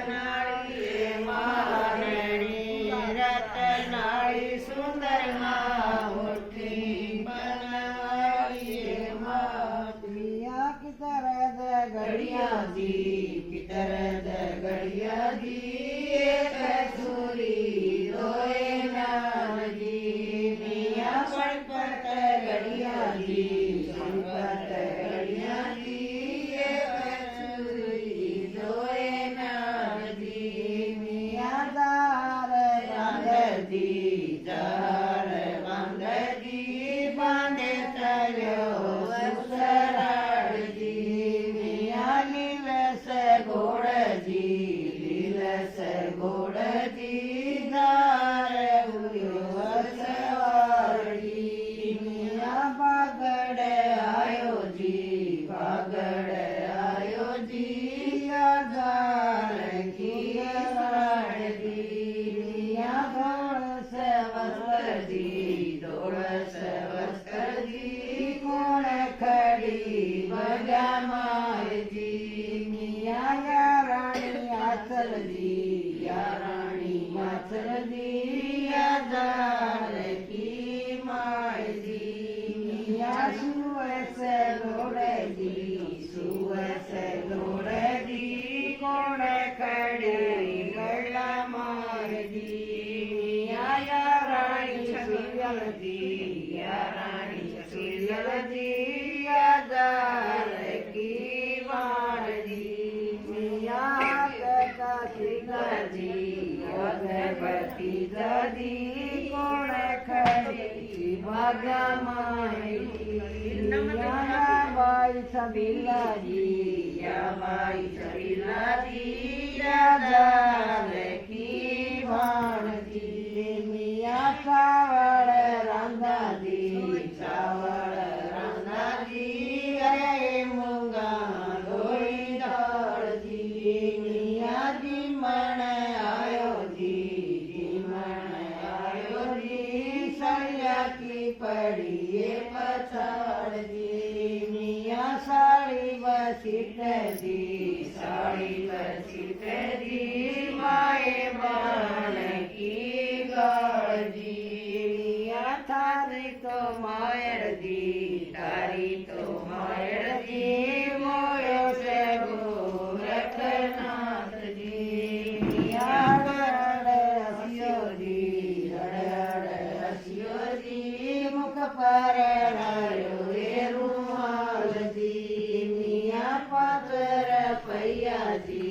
નાળી મહારાણી રતનાળી સુંદર માં મુઠ્ઠી બનાવી पिया की तरह गढ़िया दी पितर गढ़िया दी कसूरी रोए नाजी मिया संपत गढ़िया दी संपत गढ़िया दी कसूरी रोए नाजी मिया दार बांध दी दार बांध दी बांधे चलो घोड़जी दार सवारी मिया बागड़ आयो जी आधार की साड़ी मिया दौड़ सवस्कर जी कोण खड़ी बजा माय जी मिया रानी आचल जी रानी माचल जी आधार की माय जी मिया सुवस लोड़ जी कोण खड़ी गला माय जी मिया रानी सुयल जी आधार की माय जी मिया भगवती दादी कोण खड़ी भागा माई बाई सबीला जी बाई सबीला जी आधार की भाण जी मिया सावड़ रांधा दी अरे मूंगा लोई दाड़ जी मिया जी मन आयो जी सैया की पड़ी पछाड़ जी मिया साड़ी बसीट जी माए बाण की गाड़ जी मिया थारी तो मायर जी तारी तो मायर जी मोयो से गोरखनाथ जी मिया हसियो जी मुख पर रुमाल जी मिया पातर पैया जी